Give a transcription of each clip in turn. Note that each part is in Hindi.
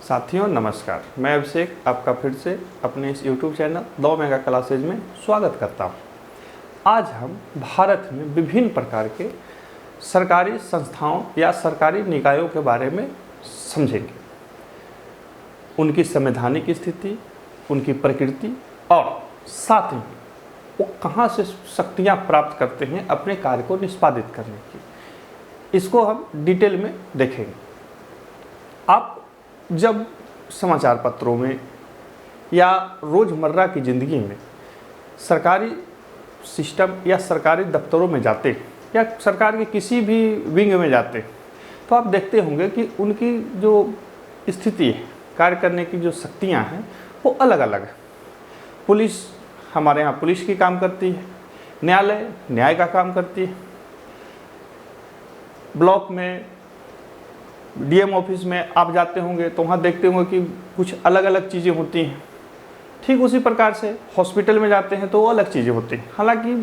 साथियों नमस्कार, मैं अभिषेक आपका फिर से अपने इस YouTube चैनल 2 मेगा क्लासेज में स्वागत करता हूं। आज हम भारत में विभिन्न प्रकार के सरकारी संस्थाओं या सरकारी निकायों के बारे में समझेंगे, उनकी संवैधानिक स्थिति, उनकी प्रकृति और साथ ही वो कहाँ से शक्तियाँ प्राप्त करते हैं अपने कार्य को निष्पादित करने की। इसको हम डिटेल में देखेंगे। आप जब समाचार पत्रों में या रोज़मर्रा की ज़िंदगी में सरकारी सिस्टम या सरकारी दफ्तरों में जाते या सरकार के किसी भी विंग में जाते तो आप देखते होंगे कि उनकी जो स्थिति है, कार्य करने की जो शक्तियां हैं वो अलग अलग है। पुलिस, हमारे यहाँ पुलिस की काम करती है, न्यायालय न्याय का काम करती है, ब्लॉक में डीएम ऑफिस में आप जाते होंगे तो वहाँ देखते होंगे कि कुछ अलग अलग चीज़ें होती हैं। ठीक उसी प्रकार से हॉस्पिटल में जाते हैं तो वो अलग चीज़ें होती हैं। हालांकि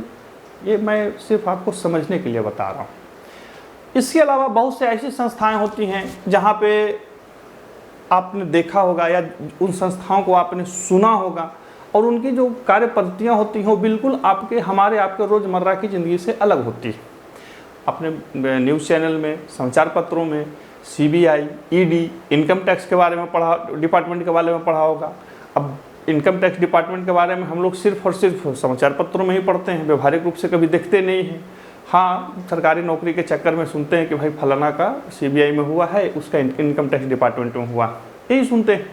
ये मैं सिर्फ आपको समझने के लिए बता रहा हूँ। इसके अलावा बहुत से ऐसी संस्थाएं होती हैं जहाँ पे आपने देखा होगा या उन संस्थाओं को आपने सुना होगा और उनकी जो कार्य पद्धतियाँ होती हैं वो बिल्कुल आपके रोज़मर्रा की ज़िंदगी से अलग होती है। अपने न्यूज़ चैनल में, समाचार पत्रों में सीबीआई, ईडी, इनकम टैक्स के बारे में डिपार्टमेंट के बारे में पढ़ा होगा। अब इनकम टैक्स डिपार्टमेंट के बारे में हम लोग सिर्फ और सिर्फ समाचार पत्रों में ही पढ़ते हैं, व्यवहारिक रूप से कभी देखते नहीं हैं। हाँ, सरकारी नौकरी के चक्कर में सुनते हैं कि भाई फलाना का सीबीआई में हुआ है, उसका इनकम टैक्स डिपार्टमेंट में हुआ, यही सुनते हैं।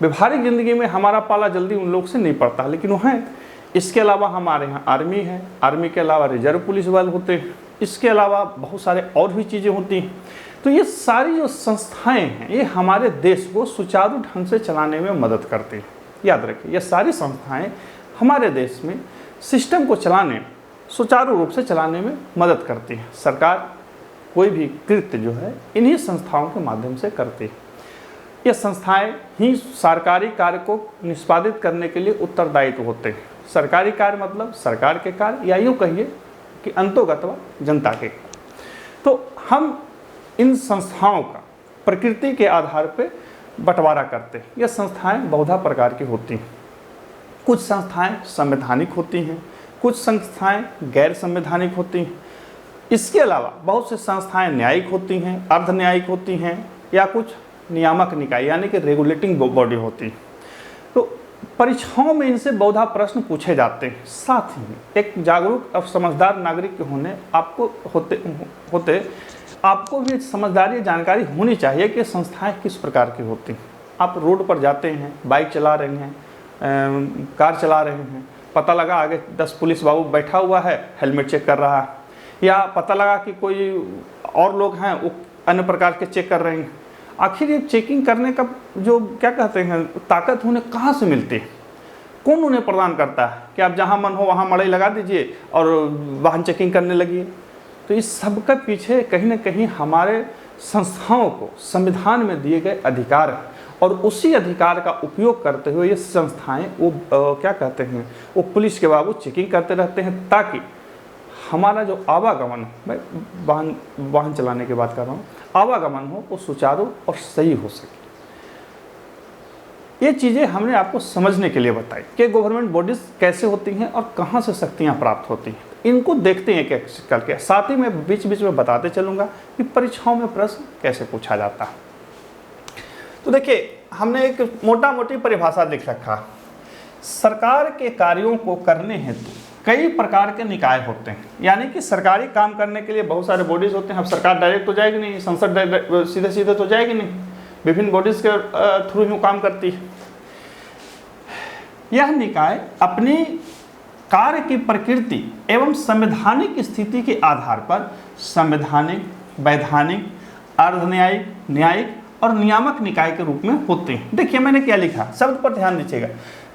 व्यवहारिक ज़िंदगी में हमारा पाला जल्दी उन लोग से नहीं पड़ता, लेकिन वो हैं। इसके अलावा हमारे यहाँ आर्मी है, आर्मी के अलावा रिजर्व पुलिस बल होते हैं, इसके अलावा बहुत सारे और भी चीज़ें होती हैं। तो ये सारी जो संस्थाएं हैं ये हमारे देश को सुचारू ढंग से चलाने में मदद करती हैं। याद रखिए, ये सारी संस्थाएं हमारे देश में सिस्टम को चलाने, सुचारू रूप से चलाने में मदद करती हैं। सरकार कोई भी कृत्य जो है इन्हीं संस्थाओं के माध्यम से करती है। ये संस्थाएं ही सरकारी कार्य को निष्पादित करने के लिए उत्तरदायित्व होते हैं। सरकारी कार्य मतलब सरकार के कार्य, या यूँ कहिए कि अंतोगत्वा जनता के। तो हम इन संस्थाओं का प्रकृति के आधार पर बंटवारा करते हैं। ये संस्थाएं बहुधा प्रकार की होती हैं। कुछ संस्थाएं संवैधानिक होती हैं, कुछ संस्थाएं गैर संवैधानिक होती हैं। इसके अलावा बहुत सी संस्थाएं न्यायिक होती हैं, अर्ध न्यायिक होती हैं, या कुछ नियामक निकाय यानी कि रेगुलेटिंग बॉडी होती हैं। तो परीक्षाओं में इनसे बहुधा प्रश्न पूछे जाते हैं। साथ ही एक जागरूक और समझदार नागरिक के होने आपको भी समझदारी जानकारी होनी चाहिए कि संस्थाएं किस प्रकार की होती हैं। आप रोड पर जाते हैं, बाइक चला रहे हैं, कार चला रहे हैं, पता लगा आगे 10 पुलिस बाबू बैठा हुआ है, हेलमेट चेक कर रहा है, या पता लगा कि कोई और लोग हैं वो अन्य प्रकार के चेक कर रहे हैं। आखिर ये चेकिंग करने का जो क्या कहते हैं ताकत उन्हें कहाँ से मिलती है? कौन उन्हें प्रदान करता है कि आप जहाँ मन हो वहाँ मड़ई लगा दीजिए और वाहन चेकिंग करने लगिए? तो इस सब के पीछे कहीं ना कहीं हमारे संस्थाओं को संविधान में दिए गए अधिकार हैं, और उसी अधिकार का उपयोग करते हुए ये संस्थाएं वो पुलिस के बाबू चेकिंग करते रहते हैं, ताकि हमारा जो आवागमन, मैं वाहन चलाने की बात कर रहा हूँ, आवागमन हो वो सुचारू और सही हो सके। ये चीज़ें हमने आपको समझने के लिए बताई कि गवर्नमेंट बॉडीज़ कैसे होती हैं और कहाँ से शक्तियाँ प्राप्त होती हैं। इनको देखते हैं कैसे करके। साथ ही मैं बीच बीच में बताते चलूँगा कि परीक्षाओं में प्रश्न कैसे पूछा जाता है। तो देखिए, हमने एक मोटी परिभाषा लिख रखा। सरकार के कार्यों को करने हेतु कई प्रकार के निकाय होते हैं, यानी कि सरकारी काम करने के लिए बहुत सारे बॉडीज़ होते हैं। अब सरकार डायरेक्ट तो जाएगी नहीं, संसद सीधे तो जाएगी नहीं, विभिन्न बॉडीज़ के थ्रू ही काम करती है। यह निकाय अपनी कार्य की प्रकृति एवं संवैधानिक स्थिति के आधार पर संवैधानिक, वैधानिक, अर्ध न्यायिक, न्यायिक और नियामक निकाय के रूप में होते हैं। देखिए मैंने क्या लिखा, शब्द पर ध्यान दीजिएगा।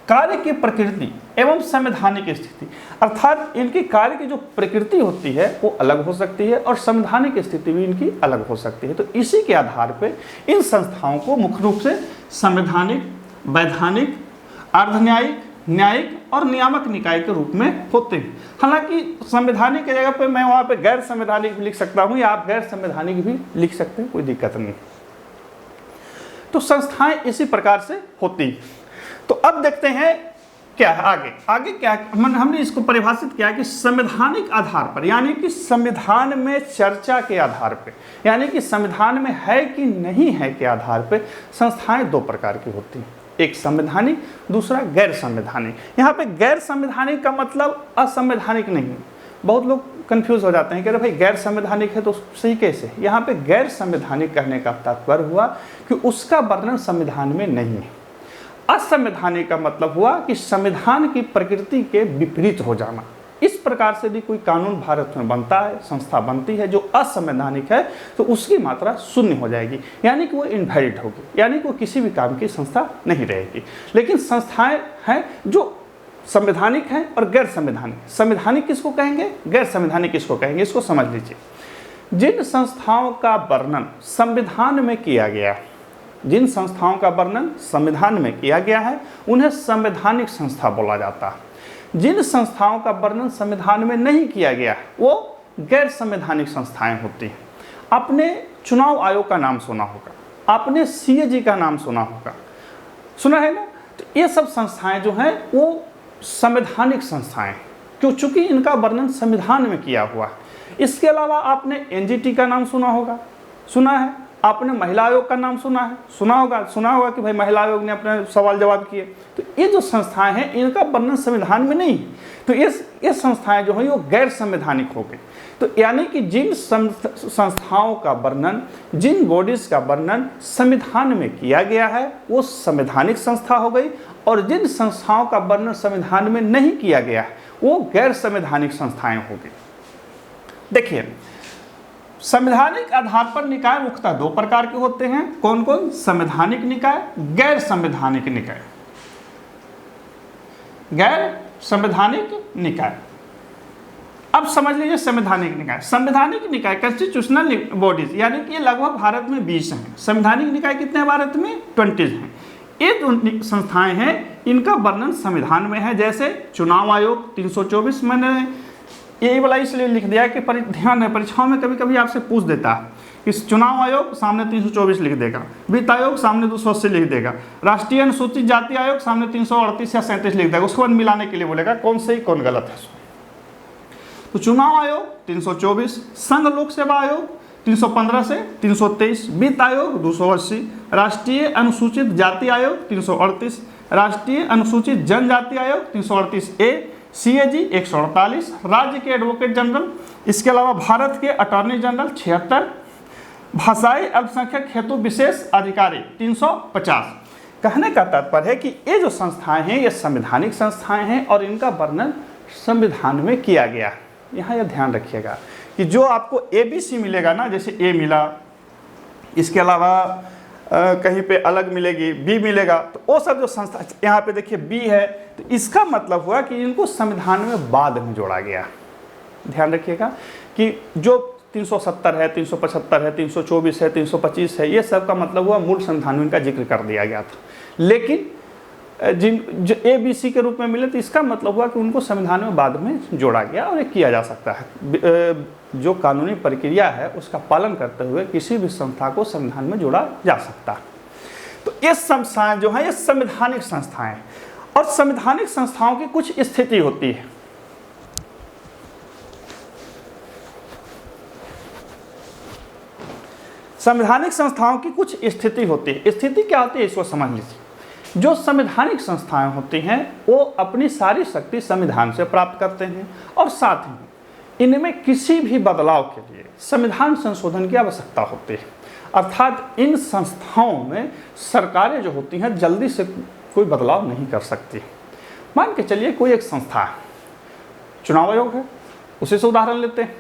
कार्य की प्रकृति एवं संवैधानिक स्थिति, अर्थात इनकी कार्य की जो प्रकृति होती है वो अलग हो सकती है और संवैधानिक स्थिति भी इनकी अलग हो सकती है। तो इसी के आधार पर इन संस्थाओं को मुख्य रूप से संवैधानिक, वैधानिक, अर्ध न्यायिक, न्यायिक और नियामक निकाय के रूप में होते हैं। हालांकि संवैधानिक की जगह पे मैं वहाँ पे गैर संवैधानिक भी लिख सकता हूँ, या आप गैर संवैधानिक भी लिख सकते हैं, कोई दिक्कत नहीं। तो संस्थाएं इसी प्रकार से होती। तो अब देखते हैं क्या है आगे क्या है। हमने इसको परिभाषित किया कि संवैधानिक आधार पर, यानी कि संविधान में चर्चा के आधार पर, यानी कि संविधान में है कि नहीं है के आधार पर संस्थाएं दो प्रकार की होती हैं, एक संवैधानिक, दूसरा गैर संवैधानिक। यहाँ पे गैर संवैधानिक का मतलब असंवैधानिक नहीं। बहुत लोग कंफ्यूज हो जाते हैं कि अरे भाई गैर संवैधानिक है तो सही कैसे। यहाँ पे गैर संवैधानिक कहने का तात्पर्य हुआ कि उसका वर्णन संविधान में नहीं है। असंवैधानिक का मतलब हुआ कि संविधान की प्रकृति के विपरीत हो जाना। इस प्रकार से यदि कोई कानून भारत में बनता है, संस्था बनती है जो असंवैधानिक है, तो उसकी मात्रा शून्य हो जाएगी, यानी कि वो इनवैलिड होगी, यानी कि वो किसी भी काम की संस्था नहीं रहेगी। लेकिन संस्थाएं हैं जो संवैधानिक हैं और गैर संवैधानिक। संवैधानिक किसको कहेंगे, गैर संवैधानिक किसको कहेंगे, इसको समझ लीजिए। जिन संस्थाओं का वर्णन संविधान में किया गया है, जिन संस्थाओं का वर्णन संविधान में किया गया है, उन्हें संवैधानिक संस्था बोला जाता है। जिन संस्थाओं का वर्णन संविधान में नहीं किया गया है वो गैर संवैधानिक संस्थाएं होती हैं। आपने चुनाव आयोग का नाम सुना होगा, आपने CAG का नाम सुना होगा, सुना है ना। तो ये सब संस्थाएं जो हैं वो संवैधानिक संस्थाएं, क्यों, चूंकि इनका वर्णन संविधान में किया हुआ है। इसके अलावा आपने NGT का नाम सुना होगा, सुना है। आपने महिला आयोग का नाम सुना है, सुना होगा कि भाई महिला आयोग ने अपने सवाल जवाब किए। तो ये जो संस्थाएं हैं इनका वर्णन संविधान में नहीं, तो ये संस्थाएं जो हैं वो गैर संवैधानिक हो गई। तो यानी कि जिन संस्थाओं का वर्णन, जिन बॉडीज का वर्णन संविधान में किया गया है वो संवैधानिक संस्था हो गई, और जिन संस्थाओं का वर्णन संविधान में नहीं किया गया है वो गैर संवैधानिक संस्थाएं हो गई। देखिए, संवैधानिक आधार पर निकाय मुख्यतः दो प्रकार के होते हैं। कौन कौन, संवैधानिक निकाय, गैर संवैधानिक निकाय। गैर संवैधानिक निकाय, अब समझ लीजिए संवैधानिक निकाय। संवैधानिक निकाय कॉन्स्टिट्यूशनल बॉडीज, यानी कि ये लगभग भारत में 20 हैं। संवैधानिक निकाय कितने हैं भारत में, 20 हैं। ये जो संस्थाएं हैं इनका वर्णन संविधान में है। जैसे चुनाव आयोग 324, मैंने ये वाला इसलिए लिख दिया कि ध्यान है, परीक्षाओं में कभी कभी आपसे पूछ देता है कि चुनाव आयोग सामने 324 लिख देगा, वित्त आयोग सामने 280 लिख देगा, राष्ट्रीय अनुसूचित जाति आयोग सामने 338 या 37 लिख देगा, उसको मिलाने के लिए बोलेगा कौन सही कौन गलत है। तो चुनाव आयोग 324, संघ लोक सेवा आयोग 315 से 323, वित्त आयोग 280, राष्ट्रीय अनुसूचित जाति आयोग 338, राष्ट्रीय अनुसूचित जनजाति आयोग 338A, CAG 148, राज्य के एडवोकेट जनरल, इसके अलावा भारत के अटॉर्नी जनरल 76, भाषाई अल्पसंख्यक हेतु विशेष अधिकारी 350। कहने का तात्पर्य है कि ये जो संस्थाएं हैं ये संवैधानिक संस्थाएं हैं और इनका वर्णन संविधान में किया गया। यहाँ यह ध्यान रखिएगा कि जो आपको ABC मिलेगा ना, जैसे A मिला, इसके अलावा कहीं पे अलग मिलेगी, B मिलेगा, तो वो सब जो संस्था, यहाँ पे देखिए B है, तो इसका मतलब हुआ कि इनको संविधान में बाद में जोड़ा गया। ध्यान रखिएगा कि जो 370 है, 375 है, 324 है, 325 है, ये सब का मतलब हुआ मूल संविधान में इनका जिक्र कर दिया गया था। लेकिन जो ABC के रूप में मिले तो इसका मतलब हुआ कि उनको संविधान में बाद में जोड़ा गया और ये किया जा सकता है। जो कानूनी प्रक्रिया है उसका पालन करते हुए किसी भी संस्था को संविधान में जोड़ा जा सकता है। तो ये संस्थाएं जो हैं ये संवैधानिक संस्थाएं, और संवैधानिक संस्थाओं की कुछ स्थिति होती है। संवैधानिक संस्थाओं की कुछ स्थिति होती है। स्थिति क्या होती है इसको समझ लीजिए। जो संवैधानिक संस्थाएं होती हैं वो अपनी सारी शक्ति संविधान से प्राप्त करते हैं, और साथ ही इनमें किसी भी बदलाव के लिए संविधान संशोधन की आवश्यकता होती है। अर्थात इन संस्थाओं में सरकारें जो होती हैं जल्दी से कोई बदलाव नहीं कर सकती। मान के चलिए कोई एक संस्था है, चुनाव आयोग है, उसी से उदाहरण लेते हैं,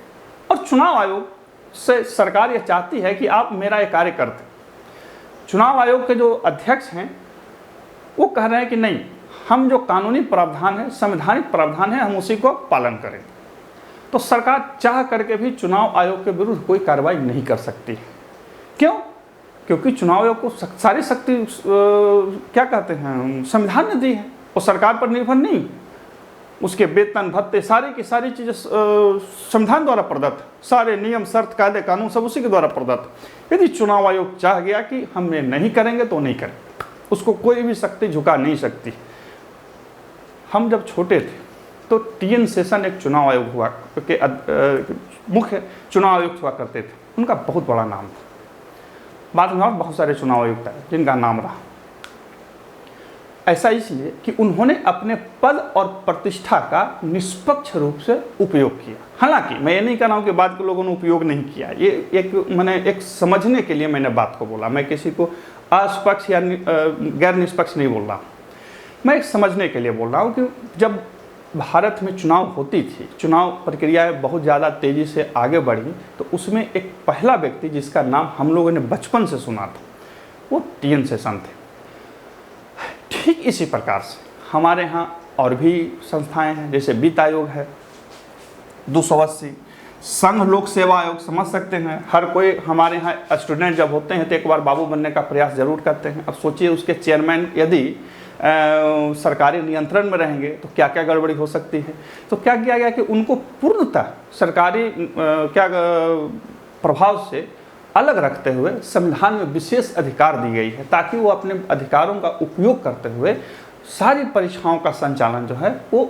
और चुनाव आयोग से सरकार ये चाहती है कि आप मेरा ये कार्य कर दें। चुनाव आयोग के जो अध्यक्ष हैं वो कह रहे हैं कि नहीं, हम जो कानूनी प्रावधान है, संवैधानिक प्रावधान है, हम उसी को पालन करें। तो सरकार चाह करके भी चुनाव आयोग के विरुद्ध कोई कार्रवाई नहीं कर सकती। क्यों? क्योंकि चुनाव आयोग को सारी शक्ति क्या कहते हैं संविधान ने दी है, वो सरकार पर निर्भर नहीं। उसके वेतन भत्ते सारी की सारी चीज़ें संविधान द्वारा प्रदत्त, सारे नियम शर्त कायदे कानून सब उसी के द्वारा प्रदत्त। यदि चुनाव आयोग चाह गया कि हम ये नहीं करेंगे तो नहीं करेंगे, उसको कोई भी शक्ति झुका नहीं सकती। हम जब छोटे थे तो TN सेशन एक चुनाव आयोग हुआ के मुख्य चुनाव आयुक्त हुआ करते थे, उनका बहुत बड़ा नाम था। बाद में और बहुत सारे चुनाव आयुक्त आए जिनका नाम रहा। ऐसा इसलिए कि उन्होंने अपने पद और प्रतिष्ठा का निष्पक्ष रूप से उपयोग किया। हालांकि मैं ये नहीं कह रहा हूँ कि बाद के लोगों ने उपयोग नहीं किया, ये मैंने एक समझने के लिए मैंने बात को बोला। मैं किसी को अस्पक्ष या गैर निष्पक्ष नहीं बोल रहा, मैं एक समझने के लिए बोल रहा हूँ कि जब भारत में चुनाव होती थी, चुनाव प्रक्रियाएं बहुत ज़्यादा तेज़ी से आगे बढ़ी, तो उसमें एक पहला व्यक्ति जिसका नाम हम लोगों ने बचपन से सुना था वो TN सेशन थे। ठीक इसी प्रकार से हमारे यहाँ और भी संस्थाएं हैं, जैसे वित्त आयोग है, 280 संघ लोक सेवा आयोग, समझ सकते हैं। हर कोई हमारे यहाँ स्टूडेंट जब होते हैं तो एक बार बाबू बनने का प्रयास जरूर करते हैं। अब सोचिए उसके चेयरमैन यदि सरकारी नियंत्रण में रहेंगे तो क्या क्या गड़बड़ी हो सकती है। तो क्या किया गया कि उनको पूर्णतः सरकारी प्रभाव से अलग रखते हुए संविधान में विशेष अधिकार दी गई है, ताकि वो अपने अधिकारों का उपयोग करते हुए सारी परीक्षाओं का संचालन जो है वो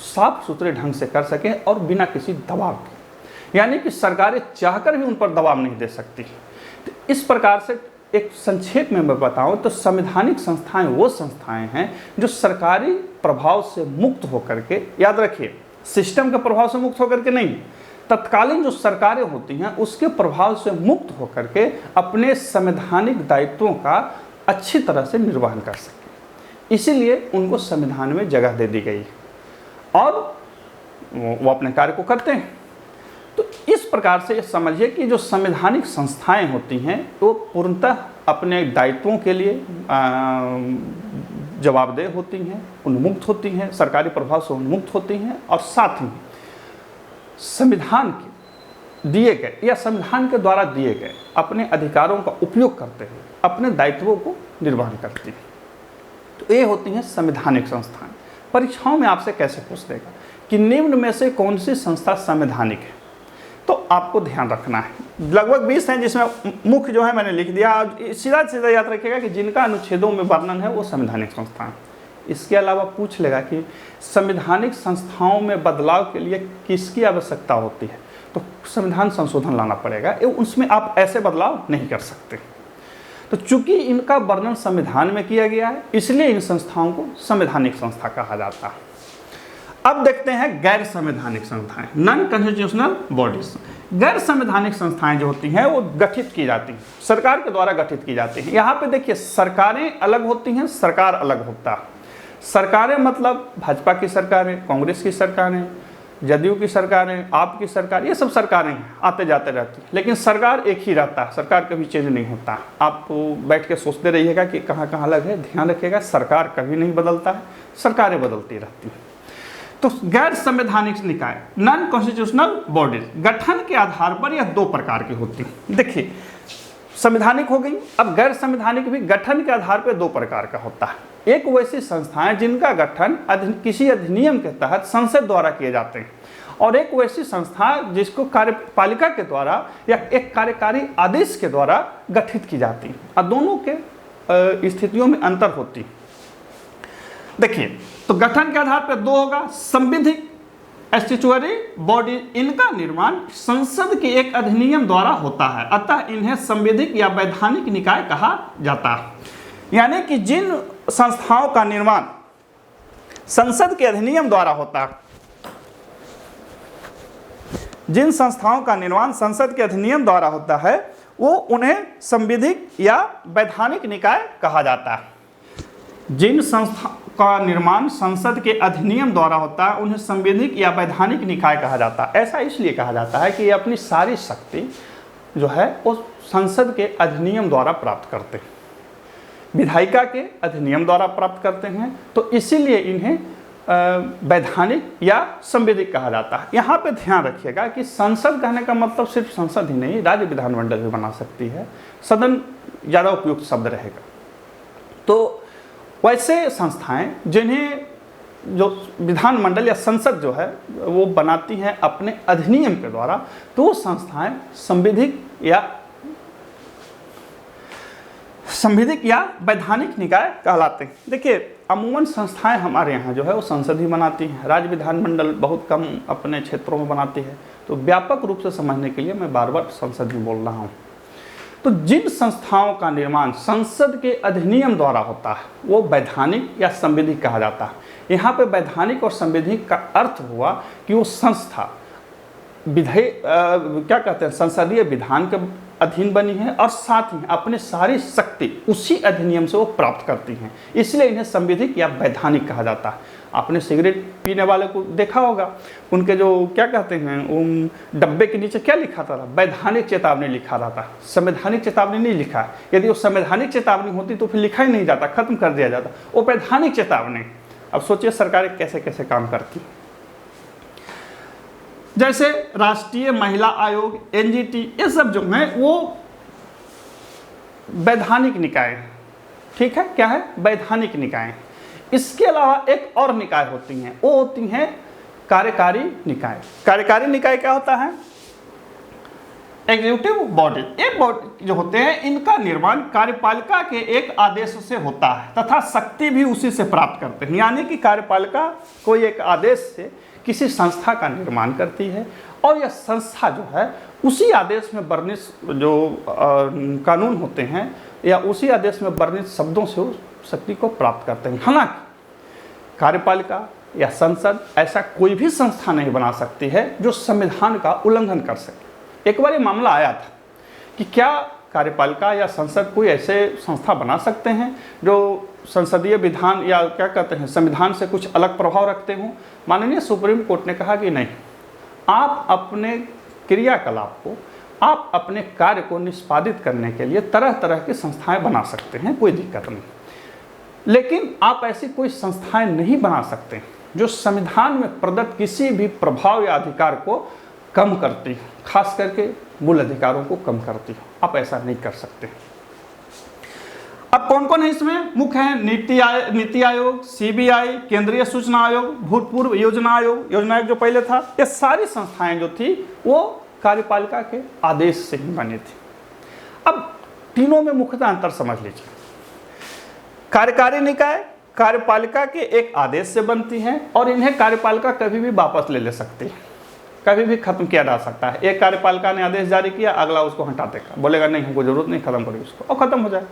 साफ सुथरे ढंग से कर सकें और बिना किसी दबाव के, यानी कि सरकारें चाहकर भी उन पर दबाव नहीं दे सकती। तो इस प्रकार से एक संक्षेप में मैं बताऊं तो संवैधानिक संस्थाएं वो संस्थाएं हैं जो सरकारी प्रभाव से मुक्त होकर के, याद रखिए सिस्टम के प्रभाव से मुक्त होकर के नहीं, तत्कालीन जो सरकारें होती हैं उसके प्रभाव से मुक्त होकर के अपने संवैधानिक दायित्वों का अच्छी तरह से निर्वहन कर सकें। इसीलिए उनको संविधान में जगह दे दी गई है और वो अपने कार्य को करते हैं। तो इस प्रकार से समझिए कि जो संवैधानिक संस्थाएं होती हैं वो पूर्णतः अपने दायित्वों के लिए जवाबदेह होती हैं, उन्मुक्त होती हैं, सरकारी प्रभाव से उन्मुक्त होती हैं और साथ ही संविधान के दिए गए या संविधान के द्वारा दिए गए अपने अधिकारों का उपयोग करते हुए अपने दायित्वों को निर्वहन करती हैं। तो ये होती हैं संवैधानिक संस्थाएं। परीक्षाओं में आपसे कैसे पूछ देगा कि निम्न में से कौन सी संस्था संवैधानिक है, तो आपको ध्यान रखना है। लगभग 20 हैं जिसमें मुख्य जो है मैंने लिख दिया। सीधा सीधा याद रखिएगा कि जिनका अनुच्छेदों में वर्णन है वो संवैधानिक संस्था है। इसके अलावा पूछ लेगा कि संवैधानिक संस्थाओं में बदलाव के लिए किसकी आवश्यकता होती है, तो संविधान संशोधन लाना पड़ेगा, उसमें आप ऐसे बदलाव नहीं कर सकते। तो चूंकि इनका वर्णन संविधान में किया गया है इसलिए इन संस्थाओं को संवैधानिक संस्था कहा जाता है। अब देखते हैं गैर संवैधानिक संस्थाएं, नॉन कॉन्स्टिट्यूशनल बॉडीज। गैर संवैधानिक संस्थाएं जो होती हैं वो गठित की जाती हैं, सरकार के द्वारा गठित की जाती हैं। यहाँ पे देखिए सरकारें अलग होती हैं, सरकार अलग होता है। सरकारें मतलब भाजपा की सरकारें, कांग्रेस की सरकारें, जदयू की सरकारें, आपकी सरकार, ये सब सरकारें हैं, आते जाते रहती हैं। लेकिन सरकार एक ही रहता है, सरकार कभी चेंज नहीं होता। आप बैठ के सोचते रहिएगा कि कहाँ कहाँ अलग है, ध्यान रखिएगा सरकार कभी नहीं बदलता है, सरकारें बदलती रहती हैं। तो गैर संवैधानिक निकाय, नॉन कॉन्स्टिट्यूशनल बॉडीज, गठन के आधार पर यह दो प्रकार की होती हैं। देखिए संवैधानिक हो गई, अब गैर संवैधानिक भी गठन के आधार पर दो प्रकार का होता है। एक वैसी संस्थाएं जिनका गठन किसी अधिनियम के तहत संसद द्वारा किए जाते हैं, और एक वैसी संस्था जिसको कार्यपालिका के द्वारा या एक कार्यकारी आदेश के द्वारा गठित की जाती है। और दोनों के स्थितियों में अंतर होती है। देखिए तो गठन के आधार पर दो होगा, संविधिक स्टैट्यूटरी बॉडी, इनका निर्माण संसद के एक अधिनियम द्वारा होता है, अतः इन्हें संविधिक या वैधानिक निकाय कहा जाता है। यानी कि जिन संस्थाओं का निर्माण संसद के अधिनियम द्वारा होता है, जिन संस्थाओं का निर्माण संसद के अधिनियम द्वारा होता है वो उन्हें संविधिक या वैधानिक निकाय कहा जाता है। जिन संस्था का निर्माण संसद के अधिनियम द्वारा होता है उन्हें संवैधानिक या वैधानिक निकाय कहा जाता है। ऐसा इसलिए कहा जाता है कि ये अपनी सारी शक्ति जो है वो संसद के अधिनियम द्वारा प्राप्त करते हैं, विधायिका के अधिनियम द्वारा प्राप्त करते हैं, तो इसीलिए इन्हें वैधानिक या संवैधानिक कहा जाता है। यहाँ पे ध्यान रखिएगा कि संसद कहने का मतलब सिर्फ संसद ही नहीं, राज्य विधानमंडल भी बना सकती है, सदन ज़्यादा उपयुक्त शब्द रहेगा। तो वैसे संस्थाएं जिन्हें जो विधानमंडल या संसद जो है वो बनाती है अपने अधिनियम के द्वारा, तो वो संस्थाएं संविधिक या वैधानिक निकाय कहलाते हैं। देखिए अमूमन संस्थाएं हमारे यहाँ जो है वो संसद ही बनाती हैं, राज्य विधानमंडल बहुत कम अपने क्षेत्रों में बनाती है। तो व्यापक रूप से समझने के लिए मैं बार बार संसद ही बोल रहा हूँ। तो जिन संस्थाओं का निर्माण संसद के अधिनियम द्वारा होता है वो वैधानिक या संविधिक कहा जाता है। यहाँ पे वैधानिक और संविधिक का अर्थ हुआ कि वो संस्था क्या कहते हैं, संसदीय विधान के अधीन बनी है और साथ ही अपने सारी शक्ति उसी अधिनियम से वो प्राप्त करती हैं, इसलिए इन्हें संविधिक या वैधानिक कहा जाता है। आपने सिगरेट पीने वाले को देखा होगा, उनके जो क्या कहते हैं उन डब्बे के नीचे क्या लिखा था, वैधानिक चेतावनी लिखा रहता, संवैधानिक चेतावनी नहीं लिखा है। यदि वो संवैधानिक चेतावनी होती तो फिर लिखा ही नहीं जाता, खत्म कर दिया जाता, वो वैधानिक चेतावनी। अब सोचिए सरकारें कैसे कैसे काम करती। जैसे राष्ट्रीय महिला आयोग, एनजीटी, ये सब जो है वो वैधानिक निकाय है। ठीक है, क्या है, वैधानिक निकाय। इसके अलावा एक और निकाय होती हैं, वो होती हैं कार्यकारी निकाय। कार्यकारी निकाय क्या होता है, एग्जीक्यूटिव बॉडी। ये बॉडी जो होते हैं इनका निर्माण कार्यपालिका के एक आदेश से होता है तथा शक्ति भी उसी से प्राप्त करते हैं। यानी कि कार्यपालिका कोई एक आदेश से किसी संस्था का निर्माण करती है और यह संस्था जो है उसी आदेश में वर्णित जो कानून होते हैं या उसी आदेश में वर्णित शब्दों से उस शक्ति को प्राप्त करते हैं। हालांकि कार्यपालिका या संसद ऐसा कोई भी संस्था नहीं बना सकती है जो संविधान का उल्लंघन कर सके। एक बार ये मामला आया था कि क्या कार्यपालिका या संसद कोई ऐसे संस्था बना सकते हैं जो संसदीय विधान या क्या कहते हैं संविधान से कुछ अलग प्रभाव रखते हों। माननीय सुप्रीम कोर्ट ने कहा कि नहीं, आप अपने क्रियाकलाप को, आप अपने कार्य को निष्पादित करने के लिए तरह तरह की संस्थाएं बना सकते हैं, कोई दिक्कत नहीं, लेकिन आप ऐसी कोई संस्थाएं नहीं बना सकते जो संविधान में प्रदत्त किसी भी प्रभाव या अधिकार को कम करती हो, खास करके मूल अधिकारों को कम करती हो। आप ऐसा नहीं कर सकते। अब कौन कौन है इसमें मुख्य है, नीति आयोग, सीबीआई, केंद्रीय सूचना आयोग, भूतपूर्व योजना आयोग जो पहले था, ये सारी संस्थाएं जो थी वो कार्यपालिका के आदेश से ही बनी थी। अब तीनों में मुख्यतः अंतर समझ लीजिए। कार्यकारी निकाय कार्यपालिका के एक आदेश से बनती हैं और इन्हें कार्यपालिका कभी भी वापस ले सकती है, कभी भी खत्म किया जा सकता है। एक कार्यपालिका ने आदेश जारी किया, अगला उसको हटा देगा, बोलेगा नहीं हमको जरूरत नहीं, खत्म करिए उसको, और खत्म हो जाए।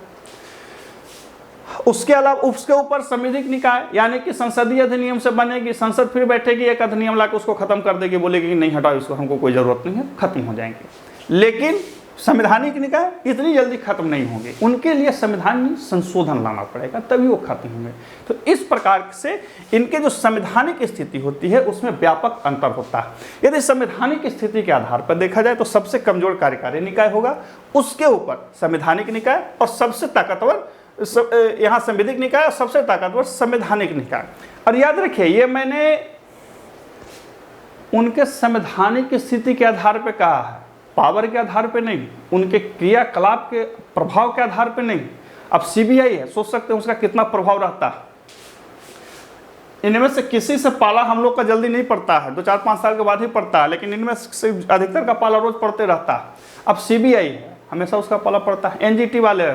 उसके अलावा उसके ऊपर संविधिक निकाय यानी कि संसदीय अधिनियम से बनेगी, संसद फिर बैठेगी, एक अधिनियम लाकर उसको खत्म कर देगी, बोलेगी कि नहीं हटाओ इसको, हमको कोई जरूरत नहीं है, खत्म हो जाएंगे। लेकिन संवैधानिक निकाय इतनी जल्दी खत्म नहीं होंगे, उनके लिए संविधान में संशोधन लाना पड़ेगा तभी वो खत्म होंगे। तो इस प्रकार से इनके जो संवैधानिक स्थिति होती है उसमें व्यापक अंतर होता है। यदि संवैधानिक स्थिति के आधार पर देखा जाए तो सबसे कमजोर कार्यकारी निकाय होगा, उसके ऊपर संवैधानिक निकाय और सबसे ताकतवर यहाँ संविधिक निकाय और सबसे ताकतवर संवैधानिक निकाय। और याद रखिए ये मैंने उनके संवैधानिक स्थिति के आधार पर कहा है, पावर के आधार पे नहीं, उनके क्रियाकलाप के प्रभाव के आधार पे नहीं। अब सीबीआई है, सोच सकते हैं उसका कितना प्रभाव रहता है। इनमें से किसी से पाला हम लोग का जल्दी नहीं पड़ता है, 2-4-5 साल के बाद ही पड़ता है, लेकिन इनमें से अधिकतर का पाला रोज पड़ते रहता है। अब सीबीआई है, हमेशा उसका पाला पड़ता है। एनजीटी वाले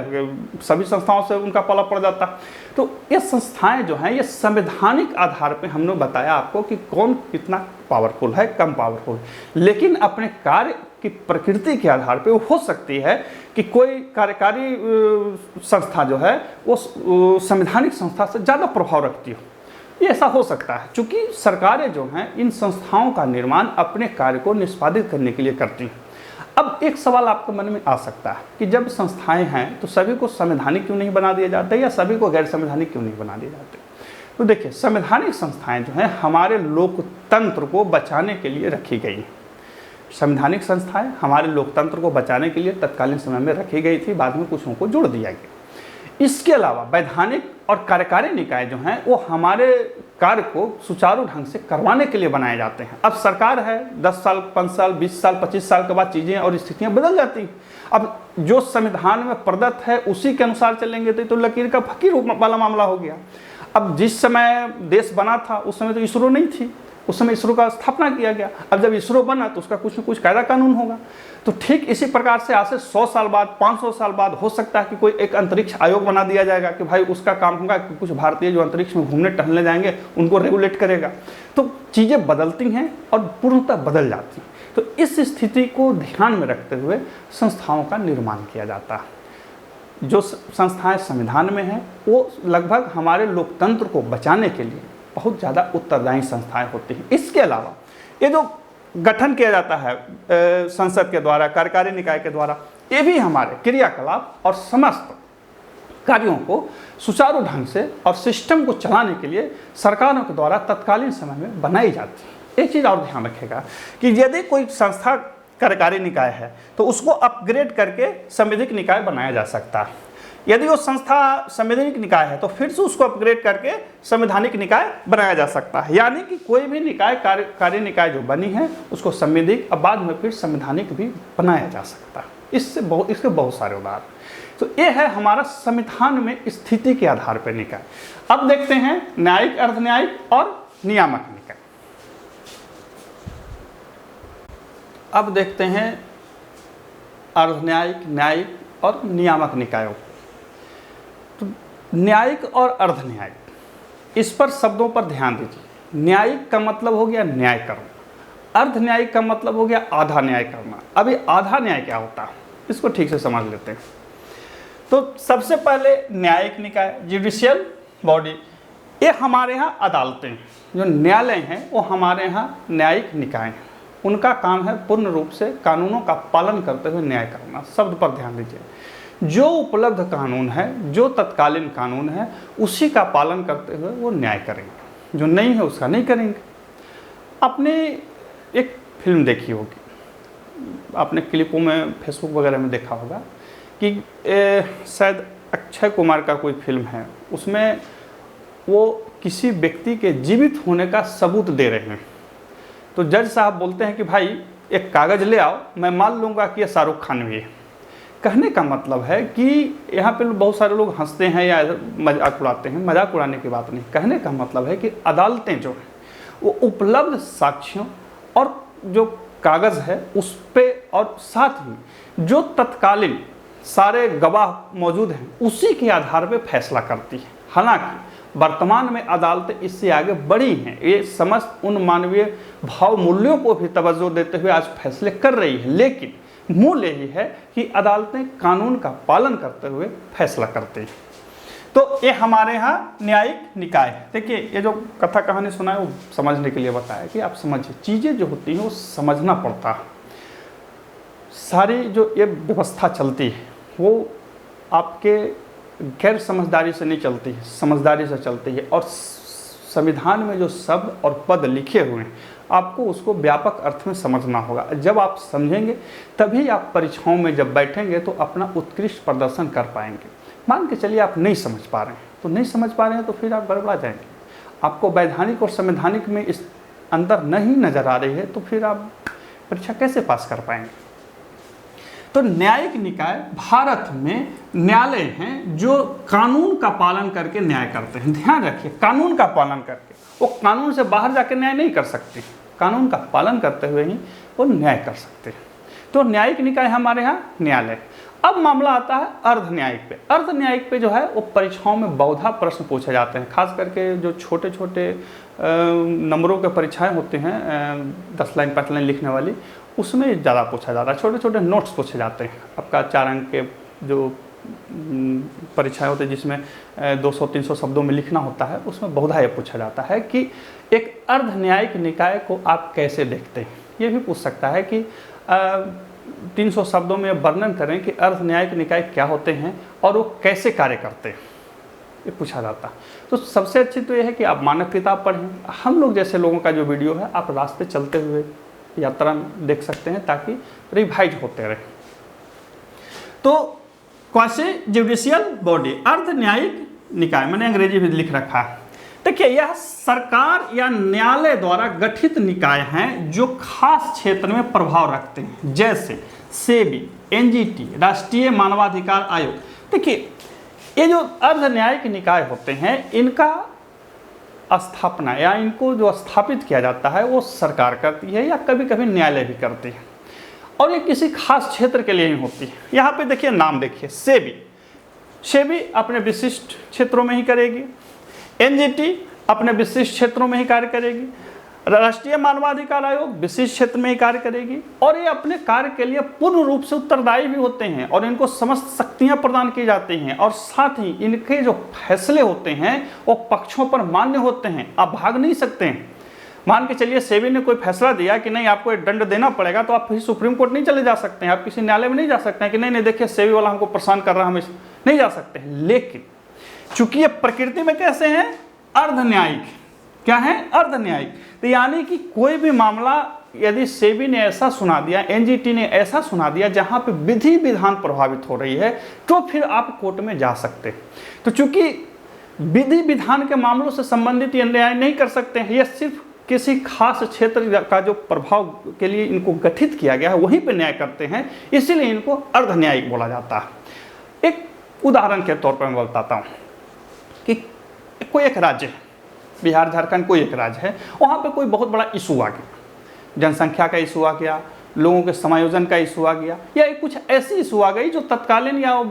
सभी संस्थाओं से उनका पाला पड़ जाता है। तो ये संस्थाएं जो हैं ये संवैधानिक आधार पे हमने बताया आपको कि कौन कितना पावरफुल है, कम पावरफुल, लेकिन अपने कार्य की प्रकृति के आधार पे वो हो सकती है कि कोई कार्यकारी संस्था जो है वो संवैधानिक संस्था से ज़्यादा प्रभाव रखती हो। ये ऐसा हो सकता है क्योंकि सरकारें जो हैं इन संस्थाओं का निर्माण अपने कार्य को निष्पादित करने के लिए करती हैं। अब एक सवाल आपके मन में आ सकता है कि जब संस्थाएं हैं तो सभी को संवैधानिक क्यों नहीं बना दिए जाते या सभी को गैर संवैधानिक क्यों नहीं बना दिए जाते। तो देखिए संवैधानिक संस्थाएं जो हैं हमारे लोकतंत्र को बचाने के लिए रखी गई हैं। संवैधानिक संस्थाएं हमारे लोकतंत्र को बचाने के लिए तत्कालीन समय में रखी गई थी, बाद में कुछ उनको जोड़ दिया गया। इसके अलावा वैधानिक और कार्यकारी निकाय जो हैं वो हमारे कार्य को सुचारू ढंग से करवाने के लिए बनाए जाते हैं। अब सरकार है, 10 साल, 5 साल, 20 साल, 25 साल के बाद चीज़ें और स्थितियां बदल जाती हैं। अब जो संविधान में प्रदत्त है उसी के अनुसार चलेंगे तो लकीर का फकीर वाला मामला हो गया। अब जिस समय देश बना था उस समय तो इसरो नहीं थी, उस समय इसरो का स्थापना किया गया। अब जब इसरो बना तो उसका कुछ न कुछ कायदा कानून होगा। तो ठीक इसी प्रकार से आज से 100 साल बाद, 500 साल बाद हो सकता है कि कोई एक अंतरिक्ष आयोग बना दिया जाएगा कि भाई उसका काम होगा कि कुछ भारतीय जो अंतरिक्ष में घूमने टहलने जाएंगे उनको रेगुलेट करेगा। तो चीज़ें बदलती हैं और पूर्णतः बदल जाती हैं। तो इस स्थिति को ध्यान में रखते हुए संस्थाओं का निर्माण किया जाता है। जो संस्थाएं संविधान में हैं वो लगभग हमारे लोकतंत्र को बचाने के लिए बहुत ज़्यादा उत्तरदायी संस्थाएं होती हैं। इसके अलावा ये जो गठन किया जाता है संसद के द्वारा, कार्यकारी निकाय के द्वारा, ये भी हमारे क्रियाकलाप और समस्त कार्यों को सुचारू ढंग से और सिस्टम को चलाने के लिए सरकारों के द्वारा तत्कालीन समय में बनाई जाती है। एक चीज़ और ध्यान रखिएगा कि यदि कोई संस्था कार्यकारी निकाय है तो उसको अपग्रेड करके संवैधानिक निकाय बनाया जा सकता है। यदि वो संस्था संवैधानिक निकाय है तो फिर से उसको अपग्रेड करके संवैधानिक निकाय बनाया जा सकता है। यानी कि कोई भी निकाय, कार्य निकाय जो बनी है उसको संवैधानिक और बाद में फिर संवैधानिक भी बनाया जा सकता है। इसके बहुत सारे उदाहरण। तो ये है हमारा संविधान में स्थिति के आधार पर निकाय। अब देखते हैं न्यायिक, अर्धन्यायिक और नियामक निकाय। अब देखते हैं अर्धन्यायिक, न्यायिक और नियामक निकायों। तो न्यायिक और अर्धन्यायिक, इस पर शब्दों पर ध्यान दीजिए। न्यायिक का मतलब हो गया न्याय करना, अर्धन्यायिक का मतलब हो गया आधा न्याय करना। अभी आधा न्याय क्या होता है इसको ठीक से समझ लेते हैं। तो सबसे पहले न्यायिक निकाय, जुडिशियल बॉडी, ये हमारे यहाँ अदालतें, जो न्यायालय हैं वो हमारे यहाँ न्यायिक निकाय हैं। उनका काम है पूर्ण रूप से कानूनों का पालन करते हुए न्याय करना। शब्द पर ध्यान दीजिए, जो उपलब्ध कानून है, जो तत्कालीन कानून है, उसी का पालन करते हुए वो न्याय करेंगे, जो नहीं है उसका नहीं करेंगे। आपने एक फिल्म देखी होगी, आपने क्लिपों में, फेसबुक वगैरह में देखा होगा कि शायद अक्षय कुमार का कोई फिल्म है, उसमें वो किसी व्यक्ति के जीवित होने का सबूत दे रहे हैं। तो जज साहब बोलते हैं कि भाई एक कागज़ ले आओ, मैं मान लूँगा कि ये शाहरुख खान भी है। कहने का मतलब है कि यहाँ पे बहुत सारे लोग हंसते हैं या मजाक उड़ाते हैं, मजाक उड़ाने की बात नहीं। कहने का मतलब है कि अदालतें जो हैं वो उपलब्ध साक्ष्यों और जो कागज़ है उस पर और साथ ही जो तत्कालीन सारे गवाह मौजूद हैं उसी के आधार पर फैसला करती है। हालांकि वर्तमान में अदालतें इससे आगे बढ़ी हैं, ये समस्त उन मानवीय भाव मूल्यों को भी तवज्जो देते हुए आज फैसले कर रही है, लेकिन मूल यही है कि अदालतें कानून का पालन करते हुए फैसला करती हैं। तो ये हमारे यहाँ न्यायिक निकाय है। देखिए ये जो कथा कहानी सुना है वो समझने के लिए बताया कि आप समझिए, चीज़ें जो होती हैं वो समझना पड़ता है। सारी जो ये व्यवस्था चलती है वो आपके गैर समझदारी से नहीं चलती है, समझदारी से चलती है। और संविधान में जो शब्द और पद लिखे हुए हैं आपको उसको व्यापक अर्थ में समझना होगा। जब आप समझेंगे तभी आप परीक्षाओं में जब बैठेंगे तो अपना उत्कृष्ट प्रदर्शन कर पाएंगे। मान के चलिए आप नहीं समझ पा रहे हैं, तो नहीं समझ पा रहे हैं तो फिर आप गड़बड़ा जाएंगे। आपको वैधानिक और संवैधानिक में इस अंतर नहीं नज़र आ रही है तो फिर आप परीक्षा कैसे पास कर पाएंगे। तो न्यायिक निकाय भारत में न्यायालय हैं जो कानून का पालन करके न्याय करते हैं। ध्यान रखिए, कानून का पालन करके, वो कानून से बाहर जाके न्याय नहीं कर सकते, कानून का पालन करते हुए ही वो न्याय कर सकते हैं। तो न्यायिक निकाय हमारे यहाँ न्यायालय। अब मामला आता है अर्धन्यायिक पे। अर्धन्यायिक पे जो है वो परीक्षाओं में बहुधा प्रश्न पूछे जाते हैं, खास करके जो छोटे छोटे नंबरों के परीक्षाएं होती हैं 10 लाइन 5 लाइन लिखने वाली, उसमें ज़्यादा पूछा जाता है। छोटे छोटे नोट्स पूछे जाते हैं। आपका 4 अंक के जो परीक्षाएं होती है जिसमें 200-300 शब्दों में लिखना होता है, उसमें बहुधा ये पूछा जाता है कि एक अर्धन्यायिक निकाय को आप कैसे देखते हैं। ये भी पूछ सकता है कि 300 शब्दों में वर्णन करें कि अर्धन्यायिक निकाय क्या होते हैं और वो कैसे कार्य करते हैं, ये पूछा जाता है। तो सबसे अच्छी तो ये है कि आप मानक किताब पढ़ें। हम लोग जैसे लोगों का जो वीडियो है आप रास्ते चलते हुए यात्रा में देख सकते हैं ताकि रिवाइज होते रहे। तो क्वासी जुडिशियल बॉडी, अर्धन्यायिक निकाय, मैंने अंग्रेजी में लिख रखा है। देखिए यह सरकार या न्यायालय द्वारा गठित निकाय हैं जो खास क्षेत्र में प्रभाव रखते हैं, जैसे सेबी, एनजीटी, राष्ट्रीय मानवाधिकार आयोग। देखिए ये जो अर्धन्यायिक निकाय होते हैं इनका स्थापना या इनको जो स्थापित किया जाता है वो सरकार करती है या कभी कभी न्यायालय भी करती है, और ये किसी खास क्षेत्र के लिए ही होती है। यहाँ पे देखिए नाम देखिए, सेबी अपने विशिष्ट क्षेत्रों में ही करेगी, एनजीटी अपने विशिष्ट क्षेत्रों में ही कार्य करेगी, राष्ट्रीय मानवाधिकार आयोग विशिष्ट क्षेत्र में ही कार्य करेगी, और ये अपने कार्य के लिए पूर्ण रूप से उत्तरदायी भी होते हैं और इनको समस्त शक्तियां प्रदान की जाती हैं, और साथ ही इनके जो फैसले होते हैं वो पक्षों पर मान्य होते हैं। आप भाग नहीं सकते हैं। मान के चलिए सेबी ने कोई फैसला दिया कि नहीं आपको एक दंड देना पड़ेगा, तो आप फिर सुप्रीम कोर्ट नहीं चले जा सकते हैं, आप किसी न्यायालय में नहीं जा सकते हैं कि नहीं देखिए सेबी वाला हमको परेशान कर रहा है, हम नहीं जा सकते हैं। लेकिन चूंकि ये प्रकृति में कैसे हैं, अर्ध न्यायिक। क्या है, अर्ध न्यायिक। तो यानी कि कोई भी मामला यदि सेबी ने ऐसा सुना दिया, एनजीटी ने ऐसा सुना दिया जहां पे विधि विधान प्रभावित हो रही है, तो फिर आप कोर्ट में जा सकते हैं। तो चूंकि विधि विधान के मामलों से संबंधित ये न्याय नहीं कर सकते हैं, यह सिर्फ किसी खास क्षेत्र का जो प्रभाव के लिए इनको गठित किया गया है वहीं पे न्याय करते हैं, इसीलिए इनको अर्ध न्यायिक बोला जाता है। एक उदाहरण के तौर पर मैं बताता हूँ कि कोई एक राज्य है, बिहार झारखंड कोई एक राज्य है, वहाँ पे कोई बहुत बड़ा इशू आ गया, जनसंख्या का इशू आ गया, लोगों के समायोजन का इशू आ गया, या एक कुछ ऐसी इशू आ गई जो तत्कालीन या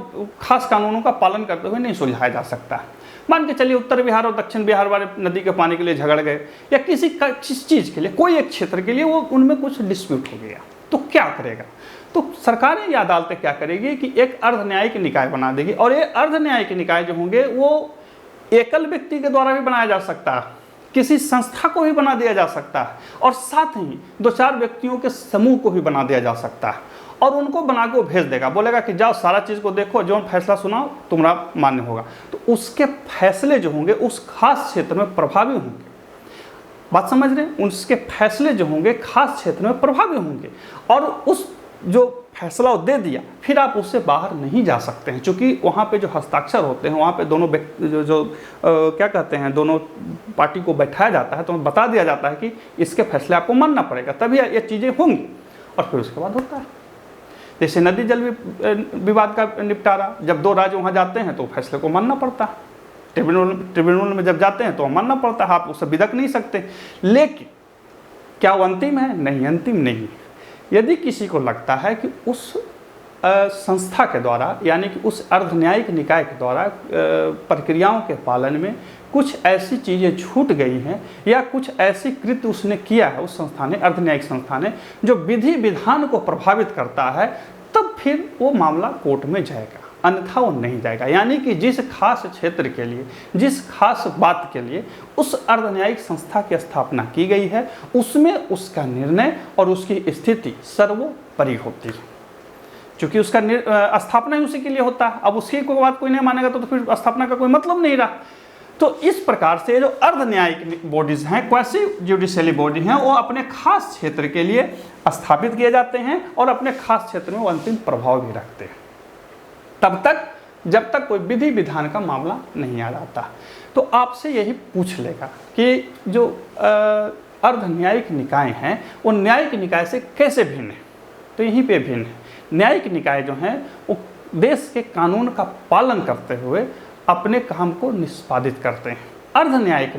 खास कानूनों का पालन करते हुए नहीं सुलझाया जा सकता है। मान के चलिए उत्तर बिहार और दक्षिण बिहार वाले नदी के पानी के लिए झगड़ गए, या किसी चीज़ के लिए, कोई एक क्षेत्र के लिए वो उनमें कुछ डिस्प्यूट हो गया, तो क्या करेगा? तो सरकारें या अदालतें क्या करेगी कि एक अर्ध न्यायिक निकाय बना देगी, और ये अर्ध न्यायिक निकाय जो होंगे वो एकल व्यक्ति के द्वारा भी बनाया जा सकता है, किसी संस्था को भी बना दिया जा सकता है, और साथ ही 2-4 व्यक्तियों के समूह को भी बना दिया जा सकता है, और उनको बना के वो भेज देगा, बोलेगा कि जाओ सारा चीज़ को देखो, जो फैसला सुनाओ तुम्हारा मान्य होगा। तो उसके फैसले जो होंगे उस खास क्षेत्र में प्रभावी होंगे। बात समझ रहे हैं? उसके फैसले जो होंगे खास क्षेत्र में प्रभावी होंगे, और उस जो फैसला दे दिया फिर आप उससे बाहर नहीं जा सकते हैं, क्योंकि वहाँ पे जो हस्ताक्षर होते हैं, वहाँ पे दोनों क्या कहते हैं, दोनों पार्टी को बैठाया जाता है, तो बता दिया जाता है कि इसके फैसले आपको मानना पड़ेगा, तभी ये चीज़ें होंगी, और फिर उसके बाद होता है। जैसे नदी जल विवाद का निपटारा, जब 2 राज्य वहाँ जाते हैं तो फैसले को मानना पड़ता है, ट्रिब्यूनल में जब जाते हैं तो मानना पड़ता है, आप उससे बिदक नहीं सकते। लेकिन क्या वो अंतिम है? नहीं, अंतिम नहीं। यदि किसी को लगता है कि उस संस्था के द्वारा, यानी कि उस अर्ध न्यायिक निकाय के द्वारा प्रक्रियाओं के पालन में कुछ ऐसी चीज़ें छूट गई हैं, या कुछ ऐसी कृत्य उसने किया है उस संस्था ने, अर्ध न्यायिक संस्था ने, जो विधि विधान को प्रभावित करता है, तब फिर वो मामला कोर्ट में जाएगा, अन्यथा वो नहीं जाएगा। यानी कि जिस खास क्षेत्र के लिए, जिस खास बात के लिए उस अर्ध न्यायिक संस्था की स्थापना की गई है, उसमें उसका निर्णय और उसकी स्थिति सर्वोपरि होती है, क्योंकि उसका स्थापना ही उसी के लिए होता है। अब उसकी कोई बात कोई नहीं मानेगा तो फिर स्थापना का कोई मतलब नहीं रहा। तो इस प्रकार से जो अर्ध न्यायिक बॉडीज हैं, क्वासी जुडिशियली बॉडी हैं, वो अपने खास क्षेत्र के लिए स्थापित किए जाते हैं और अपने खास क्षेत्र में वो अंतिम प्रभाव भी रखते हैं, तब तक जब तक कोई विधि विधान का मामला नहीं आ जाता। तो आपसे यही पूछ लेगा कि जो अर्ध न्यायिक निकाय हैं वो न्यायिक निकाय से कैसे भिन्न है? तो यहीं पे भिन्न है। न्यायिक निकाय जो हैं वो देश के कानून का पालन करते हुए अपने काम को निष्पादित करते हैं। अर्ध न्यायिक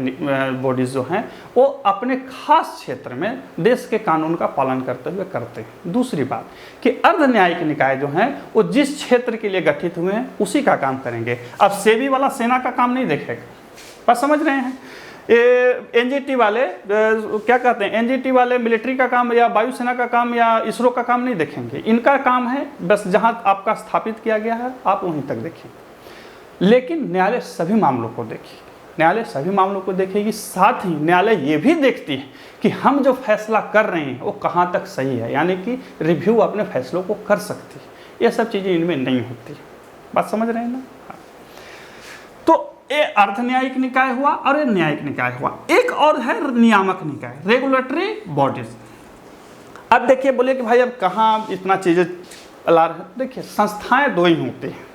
बॉडीज जो हैं वो अपने खास क्षेत्र में देश के कानून का पालन करते हुए करते हैं। दूसरी बात कि अर्ध न्यायिक निकाय जो हैं वो जिस क्षेत्र के लिए गठित हुए हैं उसी का काम करेंगे। अब सेबी वाला सेना का काम नहीं देखेगा, बस समझ रहे हैं? एनजीटी वाले क्या कहते हैं, एनजीटी वाले मिलिट्री का काम या वायुसेना का काम या इसरो का काम नहीं देखेंगे। इनका काम है बस जहां आपका स्थापित किया गया है आप वहीं तक देखेंगे। लेकिन न्यायालय सभी मामलों को देखेगी, न्यायालय सभी मामलों को देखेगी। साथ ही न्यायालय ये भी देखती है कि हम जो फैसला कर रहे हैं वो कहाँ तक सही है, यानी कि रिव्यू अपने फैसलों को कर सकती है। ये सब चीज़ें इनमें नहीं होती। बात समझ रहे हैं ना? तो ये अर्ध न्यायिक निकाय हुआ और ये न्यायिक निकाय हुआ। एक और है नियामक निकाय, रेगुलेटरी बॉडीज। अब देखिए, बोले कि भाई अब कहाँ इतना चीज़ें ला रहे हैं। देखिए, संस्थाएं 2 ही होती हैं,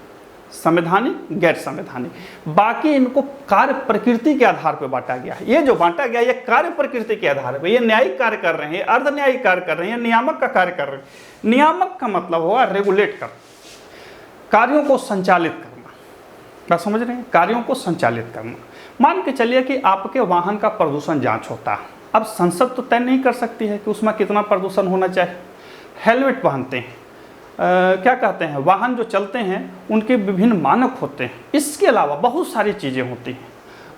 संवैधानिक, गैर संवैधानिक। बाकी इनको कार्य प्रकृति के आधार पर बांटा गया है। ये जो बांटा गया ये कार्य प्रकृति के आधार पर, ये न्यायिक कार्य कर रहे हैं, अर्ध न्यायिक कार्य कर रहे हैं, नियामक का कार्य कर रहे हैं। नियामक का मतलब होगा रेगुलेट कर, कार्यों को संचालित करना। बात समझ रहे हैं? कार्यों को संचालित करना। मान के चलिए कि आपके वाहन का प्रदूषण जांच होता है। अब संसद तो तय नहीं कर सकती है कि उसमें कितना प्रदूषण होना चाहिए। हेलमेट पहनते हैं, क्या कहते हैं, वाहन जो चलते हैं उनके विभिन्न मानक होते हैं। इसके अलावा बहुत सारी चीज़ें होती हैं,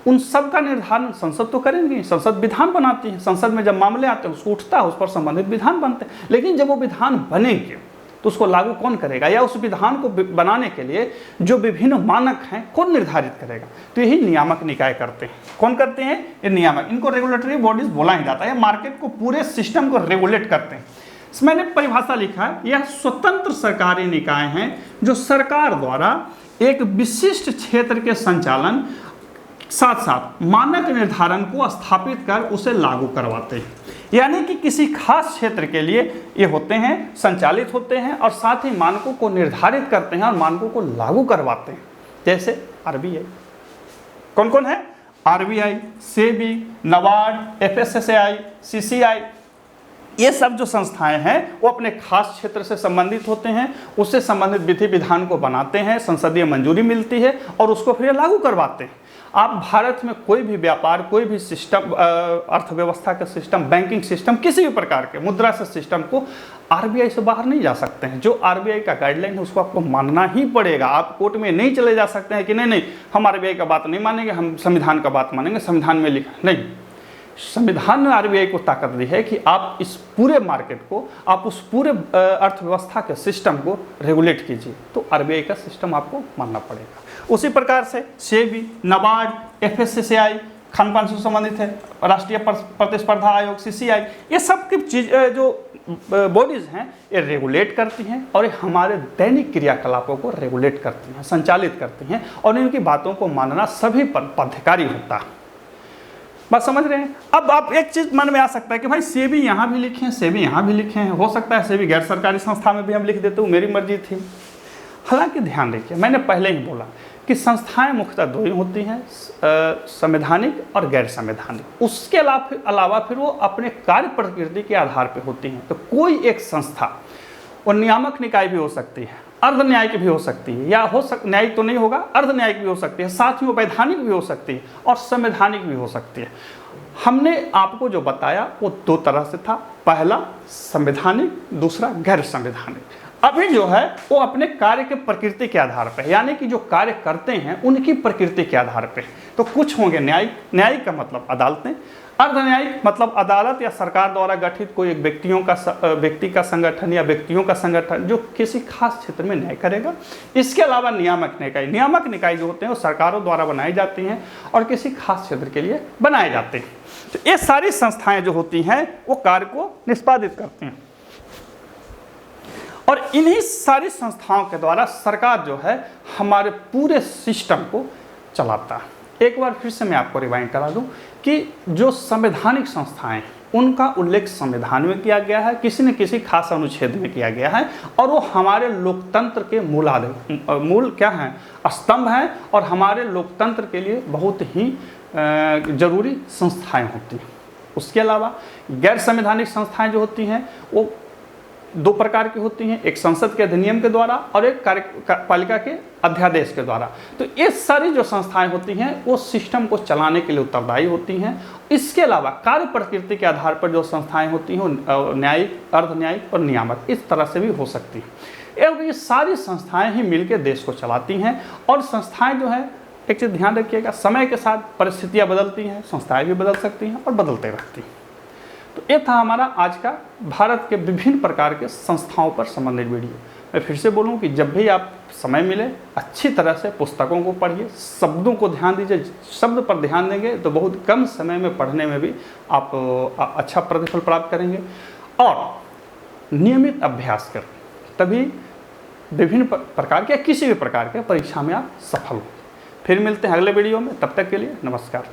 उन सब का निर्धारण संसद तो करेंगे। संसद विधान बनाती है, संसद में जब मामले आते हैं उसको उठता है, उस पर संबंधित विधान बनते हैं। लेकिन जब वो विधान बनेंगे तो उसको लागू कौन करेगा, या उस विधान को बनाने के लिए जो विभिन्न मानक हैं कौन निर्धारित करेगा? तो यही नियामक निकाय करते हैं। कौन करते हैं? ये नियामक। इनको रेगुलेटरी बॉडीज बोला ही जाता है। मार्केट को, पूरे सिस्टम को रेगुलेट करते हैं। मैंने परिभाषा लिखा है, यह स्वतंत्र सरकारी निकाय हैं जो सरकार द्वारा एक विशिष्ट क्षेत्र के संचालन साथ साथ मानक निर्धारण को स्थापित कर उसे लागू करवाते हैं। यानी कि किसी खास क्षेत्र के लिए ये होते हैं, संचालित होते हैं और साथ ही मानकों को निर्धारित करते हैं और मानकों को लागू करवाते हैं। जैसे आरबीआई। कौन कौन है? RBI, SEBI, NABARD, FSSAI, CCI. ये सब जो संस्थाएं हैं वो अपने खास क्षेत्र से संबंधित होते हैं, उससे संबंधित विधि विधान को बनाते हैं, संसदीय मंजूरी मिलती है और उसको फिर लागू करवाते हैं। आप भारत में कोई भी व्यापार, कोई भी सिस्टम, अर्थव्यवस्था का सिस्टम, बैंकिंग सिस्टम, किसी भी प्रकार के मुद्रा से सिस्टम को आरबीआई से बाहर नहीं जा सकते हैं। जो आरबीआई का गाइडलाइन है उसको आपको मानना ही पड़ेगा। आप कोर्ट में नहीं चले जा सकते हैं कि नहीं हम आरबीआई का बात नहीं मानेंगे, हम संविधान का बात मानेंगे, संविधान में लिखा नहीं। संविधान ने आरबीआई को ताकत दी है कि आप इस पूरे मार्केट को, आप उस पूरे अर्थव्यवस्था के सिस्टम को रेगुलेट कीजिए, तो आरबीआई का सिस्टम आपको मानना पड़ेगा। उसी प्रकार से सेबी, नाबार्ड, एफएससीआई खान पान से संबंधित है, राष्ट्रीय प्रतिस्पर्धा आयोग, सीसीआई, ये सब की चीज जो बॉडीज हैं ये रेगुलेट करती हैं और ये हमारे दैनिक क्रियाकलापों को रेगुलेट करती हैं, संचालित करती हैं और इनकी बातों को मानना सभी पर बाध्यकारी होता है। बात समझ रहे हैं? अब आप एक चीज मन में आ सकता है कि भाई सेबी यहाँ भी लिखे हैं, सेबी यहाँ भी लिखे हैं, हो सकता है सेबी गैर सरकारी संस्था में भी हम लिख देते हूँ, मेरी मर्जी थी। हालांकि ध्यान रखिए, मैंने पहले ही बोला कि संस्थाएं मुख्यतः दो ही होती हैं, संवैधानिक और गैर संवैधानिक। उसके अलावा फिर वो अपने कार्य प्रकृति के आधार पर होती हैं। तो कोई एक संस्था और नियामक निकाय भी हो सकती है, अर्ध न्यायिक भी हो सकती है, या न्यायिक तो नहीं होगा, अर्ध न्यायिक भी हो सकती है, साथ ही वो वैधानिक भी हो सकती है और संवैधानिक भी हो सकती है। हमने आपको जो बताया वो दो तरह से था, पहला संवैधानिक, दूसरा गैर संवैधानिक। अभी जो है वो अपने कार्य के प्रकृति के आधार पर, यानी कि जो कार्य करते हैं उनकी प्रकृति के आधार पर। तो कुछ होंगे न्यायिक, न्यायिक का मतलब अदालतें, अर्धन्यायिक मतलब अदालत या सरकार द्वारा गठित कोई एक व्यक्ति का संगठन या व्यक्तियों का संगठन जो किसी खास क्षेत्र में न्याय करेगा। इसके अलावा नियामक निकाय जो होते हैं वो सरकारों द्वारा बनाई जाती हैं और किसी खास क्षेत्र के लिए बनाए जाते हैं। तो ये सारी संस्थाएं जो होती हैं वो कार्य को निष्पादित करती हैं और इन्हीं सारी संस्थाओं के द्वारा सरकार जो है हमारे पूरे सिस्टम को चलाता है। एक बार फिर से मैं आपको रिवाइंड करा दूं कि जो संवैधानिक संस्थाएं, उनका उल्लेख संविधान में किया गया है, किसी न किसी खास अनुच्छेद में किया गया है और वो हमारे लोकतंत्र के मूल क्या हैं, स्तंभ हैं और हमारे लोकतंत्र के लिए बहुत ही जरूरी संस्थाएं होती हैं। उसके अलावा गैर संवैधानिक संस्थाएं जो होती हैं वो दो प्रकार की होती हैं, एक संसद के अधिनियम के द्वारा और एक कार्यपालिका के अध्यादेश के द्वारा। तो ये सारी जो संस्थाएं होती हैं वो सिस्टम को चलाने के लिए उत्तरदायी होती हैं। इसके अलावा कार्य प्रकृति के आधार पर जो संस्थाएं होती हैं वो न्यायिक, अर्धन्यायिक और नियामक इस तरह से भी हो सकती हैं। और ये सारी संस्थाएं ही मिलकर देश को चलाती हैं और संस्थाएं जो है, एक चीज़ ध्यान रखिएगा, समय के साथ परिस्थितियाँ बदलती हैं, संस्थाएँ भी बदल सकती हैं और बदलते रहती हैं। तो ये था हमारा आज का भारत के विभिन्न प्रकार के संस्थाओं पर संबंधित वीडियो। मैं फिर से बोलूं कि जब भी आप समय मिले अच्छी तरह से पुस्तकों को पढ़िए, शब्दों को ध्यान दीजिए। शब्द पर ध्यान देंगे तो बहुत कम समय में पढ़ने में भी आप अच्छा प्रतिफल प्राप्त करेंगे और नियमित अभ्यास करें, तभी विभिन्न प्रकार के किसी भी प्रकार के परीक्षा में आप सफल हो। फिर मिलते हैं अगले वीडियो में, तब तक के लिए नमस्कार।